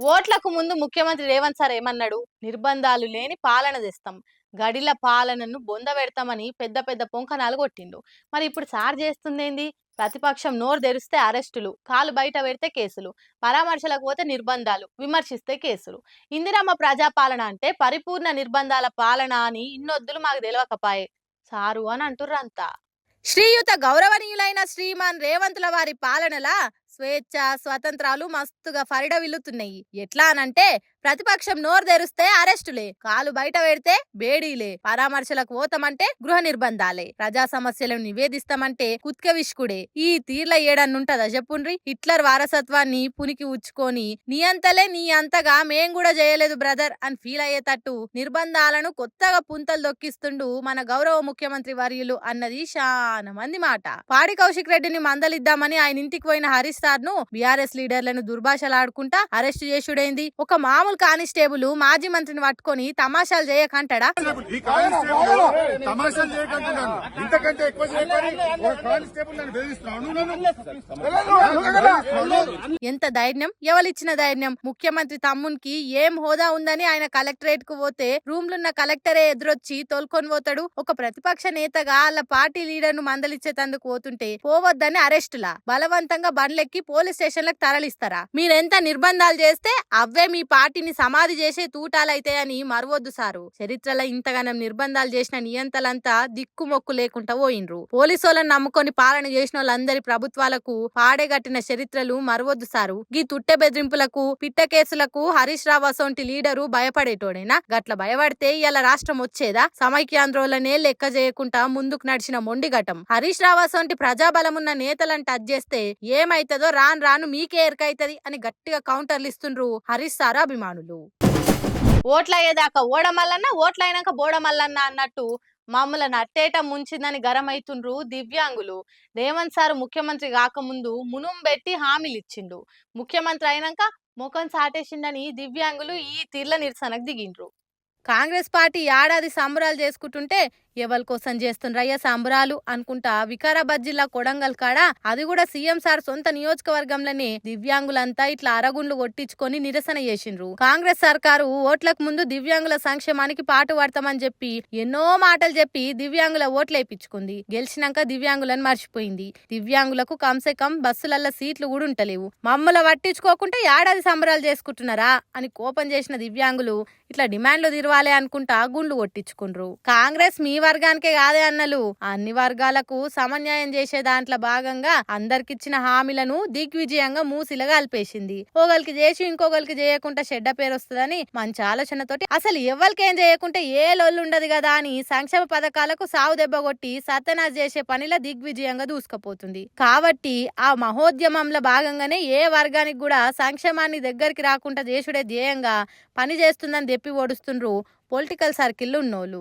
ఓట్లకు ముందు ముఖ్యమంత్రి రేవంత్ సార్ ఏమన్నాడు? నిర్బంధాలు లేని పాలన తెస్తాం. గడిల పాలనను బొందబెడతామని పెద్ద పెద్ద పొంకనాలు కొట్టిండు. మరి ఇప్పుడు సార్ చేస్తుందేంది? ప్రతిపక్షం నోరు తెరిస్తే అరెస్టులు, కాలు బయట పెడితే కేసులు, పరామర్శలకు పోతే నిర్బంధాలు, విమర్శిస్తే కేసులు. ఇందిరమ్మ ప్రజాపాలన అంటే పరిపూర్ణ నిర్బంధాల పాలన అని ఇన్నొద్దులు మాకు తెలియకపాయే సారు అని అంటుర్రంతా. శ్రీయుత గౌరవనీయులైన శ్రీమాన్ రేవంతుల వారి పాలనలా స్వేచ్ఛ స్వతంత్రాలు మస్తుగా ఫరిడవిల్లుతున్నాయి. ఎట్లా అనంటే ప్రతిపక్షం నోరు తెరిస్తే అరెస్టులే, కాలు బయట పెడితే బేడీలే, పరామర్శలకు పోతామంటే గృహ నిర్బంధాలే, ప్రజా సమస్యలను నివేదిస్తామంటే కుత్కవిష్కుడే. ఈ తీర్ల ఏడన్నుంటదా చెప్పుండ్రి? హిట్లర్ వారసత్వాన్ని పునికి ఉచ్చుకొని నీ అంతలే నీ అంతగా మేం కూడా చేయలేదు బ్రదర్ అని ఫీల్ అయ్యేటట్టు నిర్బంధాలను కొత్తగా పుంతలు దొక్కిస్తుండు మన గౌరవ ముఖ్యమంత్రి వర్యులు అన్నది చాలా మంది మాట. పాడి కౌశిక్ రెడ్డిని మందలిద్దామని ఆయన ఇంటికి పోయిన హరీష్ సార్ ను బీఆర్ఎస్ లీడర్లను దుర్భాషలాడుకుంటా అరెస్ట్ చేసుడైంది. ఒక మామూలు కానిస్టేబుల్ మాజీ మంత్రిని పట్టుకొని తమాషాలు చేయకంటాడా? ఎంత ధైర్యం, ఎవరిచ్చిన ధైర్యం? ముఖ్యమంత్రి తమ్మునికి ఏం హోదా ఉందని ఆయన కలెక్టరేట్ కు పోతే రూమ్లున్న కలెక్టరే ఎదురొచ్చి తోలుకొని పోతాడు. ఒక ప్రతిపక్ష నేతగా వాళ్ళ పార్టీ లీడర్ ను మందలిచ్చేతందుకు పోతుంటే పోవద్దని అరెస్టులా, బలవంతంగా బండ్లెక్కి పోలీస్ స్టేషన్లకు తరలిస్తారా? మీరెంత నిర్బంధాలు చేస్తే అవే మీ పార్టీని సమాధి చేసే తూటాలైతాయని మరవద్దు సారు. చరిత్రలో ఇంతగానం నిర్బంధాలు చేసిన నియంతలంతా దిక్కుమొక్కు లేకుండా పోయినరు. పోలీసులను నమ్ముకొని పాలన చేసిన వాళ్ళందరి ప్రభుత్వాలకు పాడేగట్టిన చరిత్రలు మరవద్దు సారు. గీ తుట్టె బెదిరింపులకు పిట్ట కేసులకు హరీష్ రావు అసొంటి లీడరు భయపడేటోడేనా? గట్ల భయపడితే ఇలా రాష్ట్రం వచ్చేదా? సమైక్యాంధ్రోలనే లెక్క చేయకుండా ముందుకు నడిచిన మొండిఘటం హరీష్ రావు అసొంటి ప్రజాబలమున్న నేతలను టచ్ చేస్తే ఏమైతుందో రాను రాను మీకే ఎరకైతది అని గట్టిగా కౌంటర్లు ఇస్తుండ్రు హరీష్ సార్ అభిమానులు. ఓట్లయ్యేదాకా ఓడమల్లన్న, ఓట్లయినాక బోడమల్లన్న అన్నట్టు మమ్మల్ని అట్టేట ముంచిందని గరమైతుండ్రు దివ్యాంగులు. రేవంత్ సార్ ముఖ్యమంత్రి కాకముందు మునుం పెట్టి హామీలు ఇచ్చిండు. ముఖ్యమంత్రి అయినాక ముఖం సాటేసిండని దివ్యాంగులు ఈ తీర్ల నిరసనకు దిగిండ్రు. కాంగ్రెస్ పార్టీ ఏడాది సంబరాలు చేసుకుంటుంటే ఎవరి కోసం చేస్తుండ్రయ్య సంబరాలు అనుకుంటా వికారాబాద్ జిల్లా కొడంగల్ కాడ అది కూడా సీఎం సార్ సొంత నియోజకవర్గంలోనే దివ్యాంగులంతా ఇట్లా అరగుండ్లు కొట్టించుకొని నిరసన చేసిండ్రు. కాంగ్రెస్ సర్కారు ఓట్లకు ముందు దివ్యాంగుల సంక్షేమానికి పాటు పడతామని చెప్పి ఎన్నో మాటలు చెప్పి దివ్యాంగుల ఓట్లు వేయించుకుంది. గెలిచినాక దివ్యాంగులను మర్చిపోయింది. దివ్యాంగులకు కంసే కం బస్సులల్ల సీట్లు కూడా ఉంటలేవు. మమ్మల్ని పట్టించుకోకుంటే ఏడాది సంబరాలు చేసుకుంటున్నారా అని కోపం చేసిన దివ్యాంగులు ఇట్లా డిమాండ్లు తిరవాలి అనుకుంటా గుండ్లు కొట్టించుకుండ్రు. కాంగ్రెస్ మీ వర్గానికే కాదే అన్నలు, అన్ని వర్గాలకు సమన్యాయం చేసే దాంట్లో భాగంగా అందరికిచ్చిన హామీలను దిగ్విజయంగా మూసిలా కలిపేసింది. ఒకరికి చేసి ఇంకొకరికి చేయకుండా చెడ్డ పేరు వస్తుందని మంచి ఆలోచనతోటి అసలు ఎవరికేం చేయకుంటే ఏ లొల్లు ఉండదు కదా అని సంక్షేమ పథకాలకు సావు దెబ్బ కొట్టి సత్యనాశ్ చేసే పనిలో దిగ్విజయంగా దూసుకుపోతుంది. కాబట్టి ఆ మహోద్యమంలో భాగంగానే ఏ వర్గానికి కూడా సంక్షేమాన్ని దగ్గరికి రాకుండా చేసుడే ధ్యేయంగా పని చేస్తుందని చెప్పి ఓడుస్తుండ్రు పొలిటికల్ సర్కిల్ ఉన్నోళ్ళు.